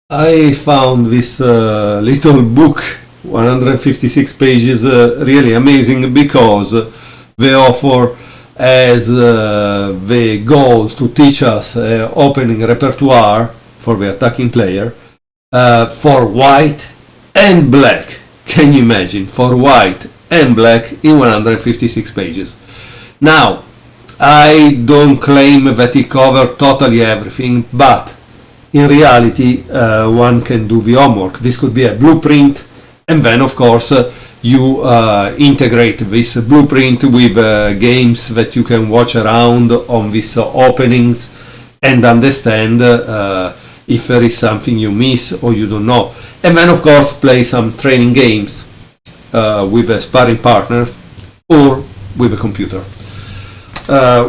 I found this little book, 156 pages, really amazing, because they offer as the goal to teach us opening repertoire for the attacking player for white and black. Can you imagine? For white and black in 156 pages. Now, I don't claim that it covers totally everything, but in reality one can do the homework. This could be a blueprint, and then of course you integrate this blueprint with games that you can watch around on these openings and understand if there is something you miss or you don't know. And then of course play some training games with sparring partners or with a computer.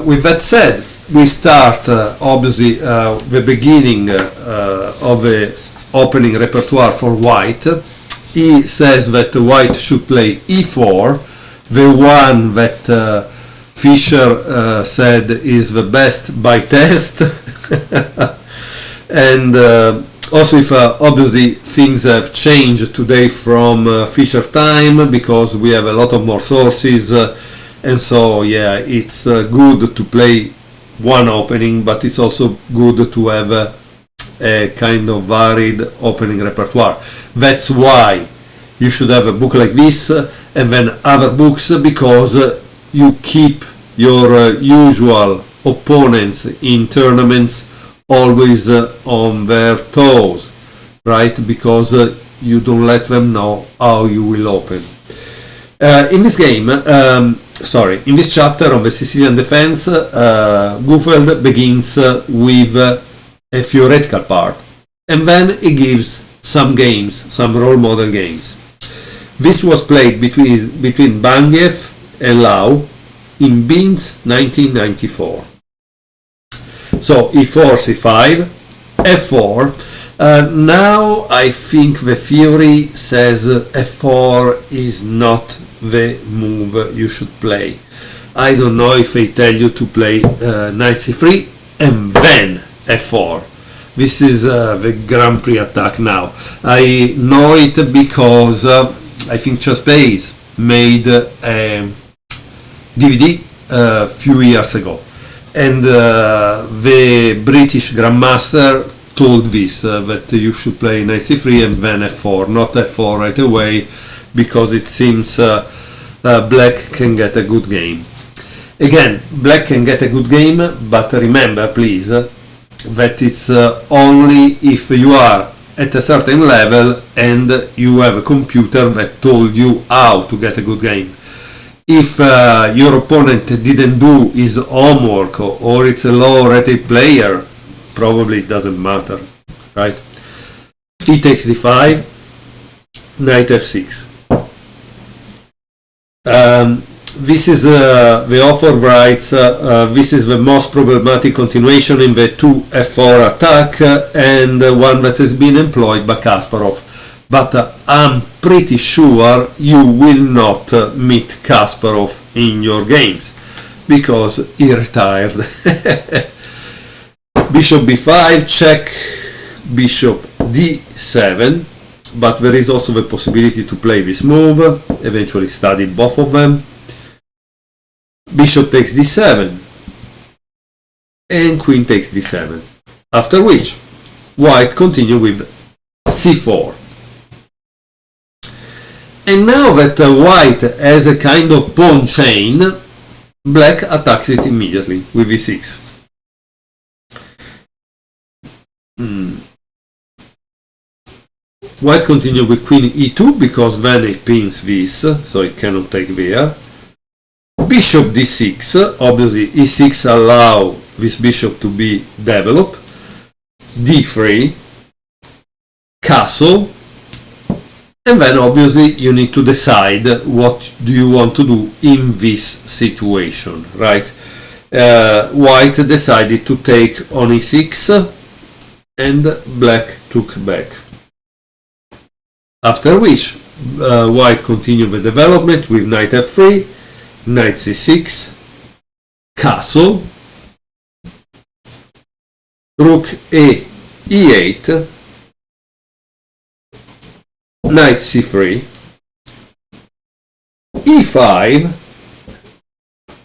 With that said, we start obviously the beginning of the opening repertoire for white. He says that white should play e4, the one that Fischer said is the best by test. And also, if obviously things have changed today from Fischer time, because we have a lot of more sources, and so yeah, it's good to play one opening, but it's also good to have a kind of varied opening repertoire. That's why you should have a book like this and then other books, because you keep your usual opponents in tournaments always on their toes, right? Because you don't let them know how you will open. In this game, in this chapter on the Sicilian defense, Gufeld begins with a theoretical part, and then he gives some games, some role model games. This was played between Bangiev and Lau in Binz 1994. So e4, c5, f4. Now I think the theory says f4 is not the move you should play. I don't know if they tell you to play knight c3 and then f4. This is the Grand Prix attack now. I know it because I think Chess Base made a DVD a few years ago, and the British Grandmaster told this, that you should play knight c3 and then f4, not f4 right away, because it seems black can get a good game. Again, black can get a good game, but remember please that it's only if you are at a certain level and you have a computer that told you how to get a good game. If your opponent didn't do his homework, or it's a low rated player, probably it doesn't matter, right? E takes d5, knight f6. This is the author writes, this is the most problematic continuation in the 2f4 attack, and one that has been employed by Kasparov. But I'm pretty sure you will not meet Kasparov in your games, because he retired. Bishop b5, check, bishop d7, but there is also the possibility to play this move, eventually study both of them. Bishop takes d7, and queen takes d7, after which white continue with c4. And now that white has a kind of pawn chain, black attacks it immediately with e6. White continue with queen e2, because then it pins this, so it cannot take there. Bishop d6, obviously e6 allow this bishop to be developed. d3, castle, and then obviously you need to decide what do you want to do in this situation, right? White decided to take on e6, and black took back. After which white continued the development with knight f3, knight c6, castle, rook e8, knight c3, e5,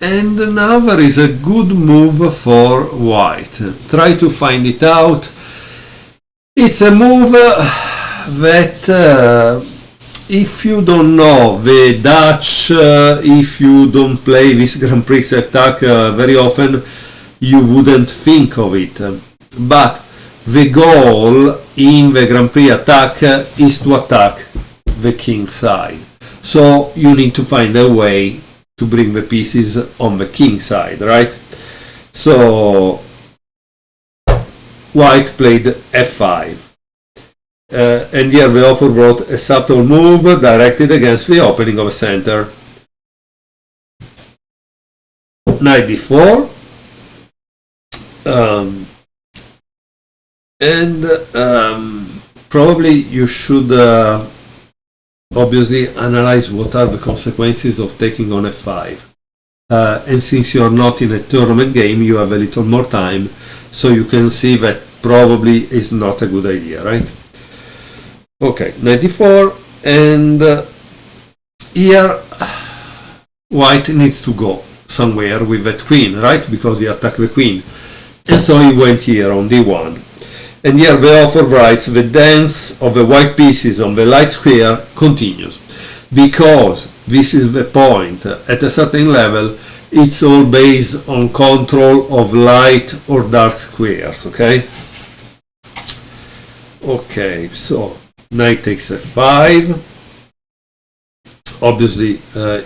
and now there is a good move for white. Try to find it out. It's a move that if you don't know the Dutch, if you don't play this Grand Prix attack very often, you wouldn't think of it. But the goal in the Grand Prix attack is to attack the king side. So you need to find a way to bring the pieces on the king side, right? So white played f5. And here the author wrote a subtle move directed against the opening of a center. Knight d4. Probably you should obviously analyze what are the consequences of taking on f5. And since you're not in a tournament game, you have a little more time, so you can see that probably is not a good idea, right? Okay, knight d4, and here white needs to go somewhere with that queen, right? Because he attacked the queen. And so he went here on d1. And here the author writes, the dance of the white pieces on the light square continues. Because this is the point, at a certain level, it's all based on control of light or dark squares, okay? Okay, so knight takes f5. Obviously,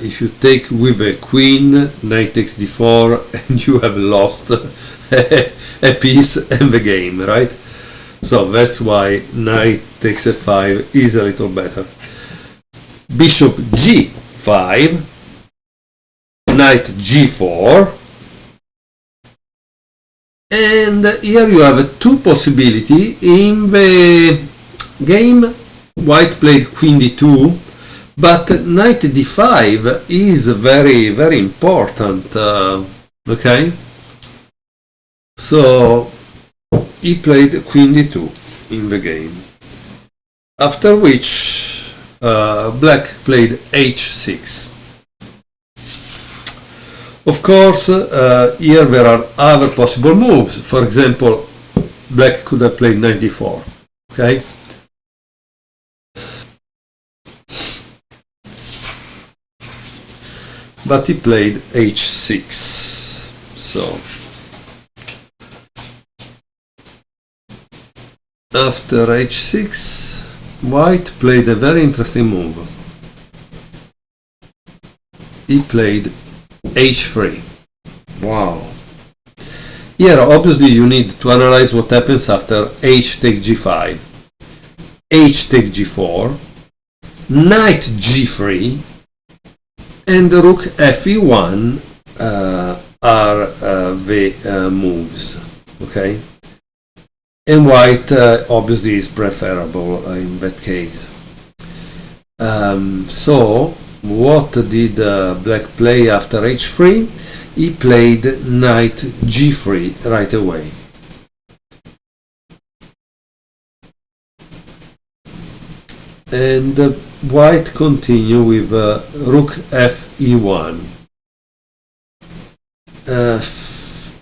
if you take with a queen, knight takes d4, and you have lost a piece in the game, right? So that's why knight takes f5 is a little better. Bishop g5, knight g4, and here you have two possibilities. In the game, white played queen d2, but knight d5 is very, very important, okay? So he played queen d2 in the game, after which black played h6. Of course, here there are other possible moves. For example, black could have played knight d4, okay? But he played h6, so after h6, white played a very interesting move. He played h3. Wow. Here obviously you need to analyze what happens after h take g5, h take g4, knight g3, and rook fe1 are the moves, okay? And white obviously is preferable in that case. So what did black play after h3? He played knight g3 right away. And white continue with rook fe1.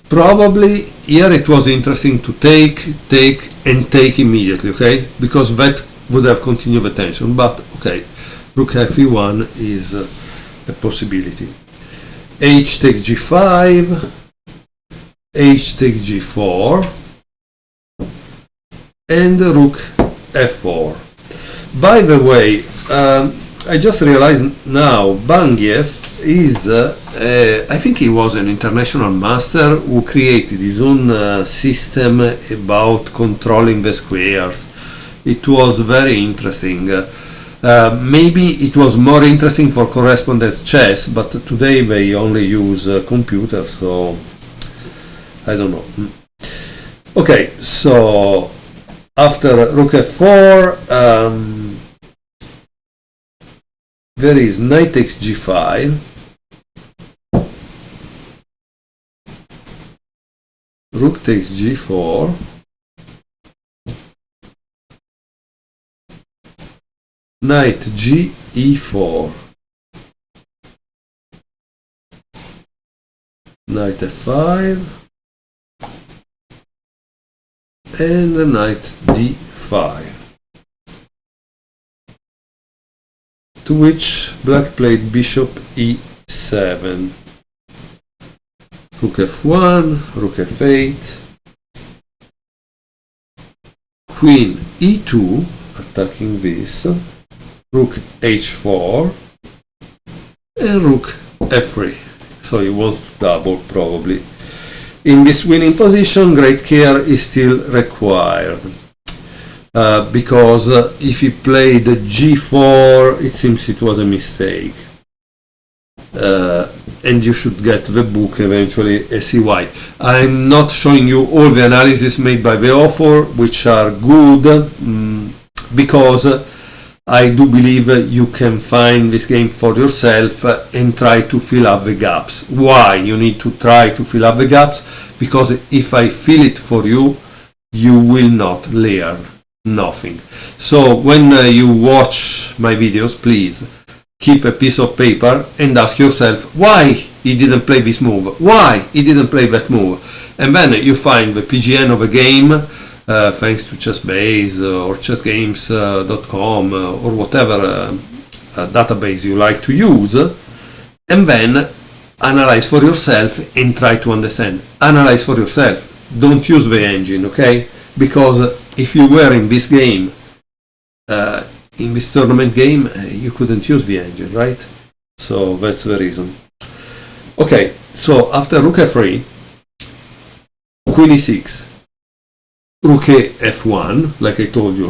Probably here it was interesting to take immediately, okay? Because that would have continued the tension, but okay, rook fe1 is a possibility. H take g5, h take g4, and rook f4. By the way, I just realized now, Bangiev is, I think he was an international master who created his own system about controlling the squares. It was very interesting. Maybe it was more interesting for correspondence chess, but today they only use computers, so I don't know. Okay, so after rook f4, there is knight takes g5, rook takes g4, knight g e4, knight f5, and knight d5, to which black played bishop e7, rook f1, rook f8, queen e2, attacking this, rook h4, and rook f3. So he wants to double probably. In this winning position, great care is still required, because if he played g4, it seems it was a mistake. And you should get the book eventually and see why. I'm not showing you all the analysis made by the author, which are good, because I do believe you can find this game for yourself and try to fill up the gaps. Why you need to try to fill up the gaps? Because if I fill it for you, you will not learn nothing. So when you watch my videos, please keep a piece of paper and ask yourself why he didn't play this move, why he didn't play that move, and then you find the PGN of a game, thanks to ChessBase or chessgames.com or whatever database you like to use, and then analyze for yourself and try to understand. Analyze for yourself, don't use the engine, okay? Because if you were in this game, in this tournament game, you couldn't use the engine, right? So that's the reason. Okay, so after rook f3, queen e6, rook f1, like I told you,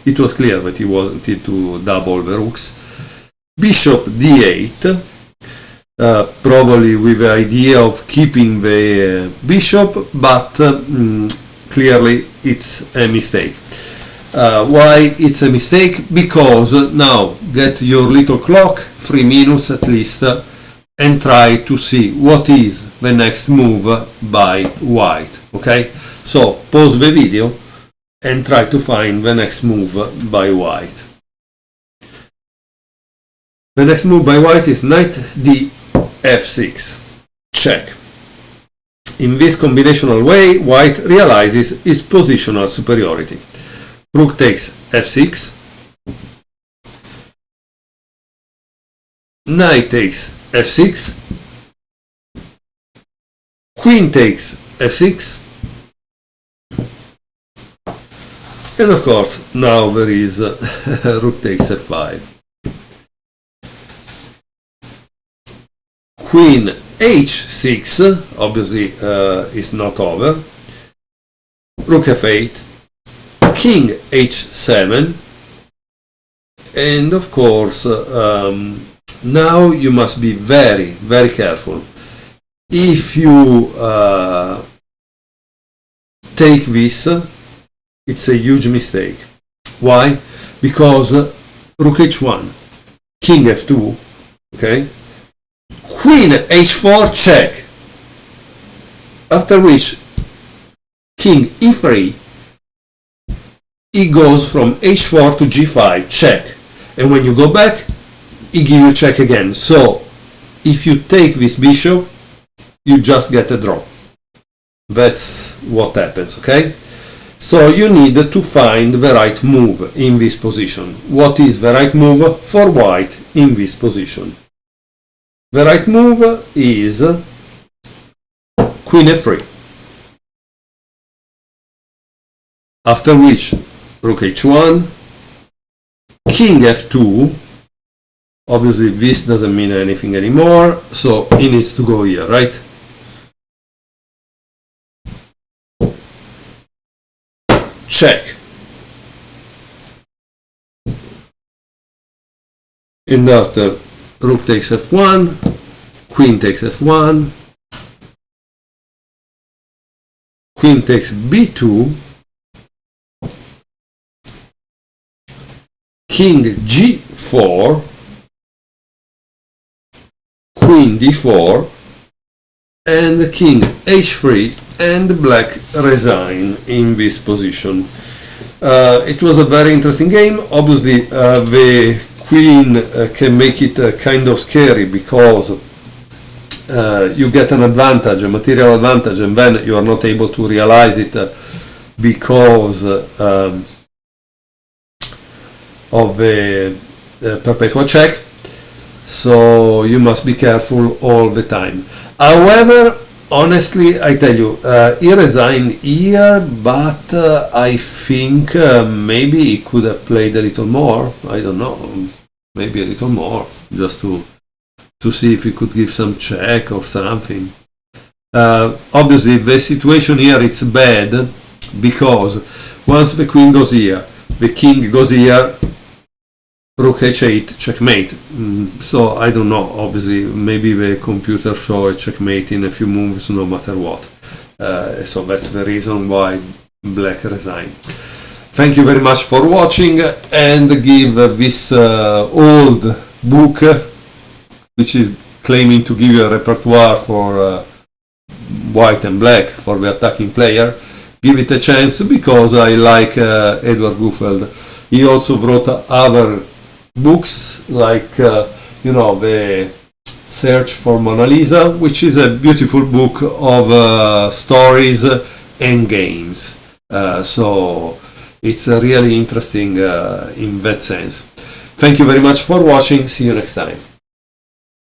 it was clear that he wanted to double the rooks, bishop d8, probably with the idea of keeping the bishop, but clearly it's a mistake. Why it's a mistake? Because now get your little clock, 3 minutes at least, and try to see what is the next move by white. Okay, so pause the video and try to find the next move by white. The next move by white is knight d f6, check. In this combinational way, white realizes his positional superiority. Rook takes f6, knight takes f6, queen takes f6, and of course now there is rook takes f5, queen h6, obviously is not over, rook f8, king h7, and of course now you must be very, very careful. If you take this, it's a huge mistake. Why? Because rook h1, king f2, okay, queen h4, check, after which king e3, he goes from h4 to g5, check, and when you go back, he gives you check again. So if you take this bishop, you just get a draw. That's what happens, okay? So you need to find the right move in this position. What is the right move for white in this position? The right move is queen f3, after which rook h1, king f2, obviously this doesn't mean anything anymore, so he needs to go here, right? Check. And after rook takes f1, queen takes f1, queen takes b2, king g4, queen d4, and king h3, and black resign in this position. It was a very interesting game. Obviously, the queen can make it kind of scary because you get an advantage, a material advantage, and then you are not able to realize it because of the perpetual check. So you must be careful all the time. However, honestly, I tell you, he resigned here, but I think maybe he could have played a little more. I don't know, maybe a little more, just to see if he could give some check or something. Obviously, the situation here it's bad because once the queen goes here, the king goes here, rook h8, checkmate. So I don't know, obviously maybe the computer show a checkmate in a few moves no matter what. So that's the reason why black resigned. Thank you very much for watching, and give this old book, which is claiming to give you a repertoire for white and black for the attacking player. Give it a chance because I like Edward Gufeld. He also wrote other books like the Search for Mona Lisa, which is a beautiful book of stories and games. So it's really interesting in that sense. Thank you very much for watching. See you next time.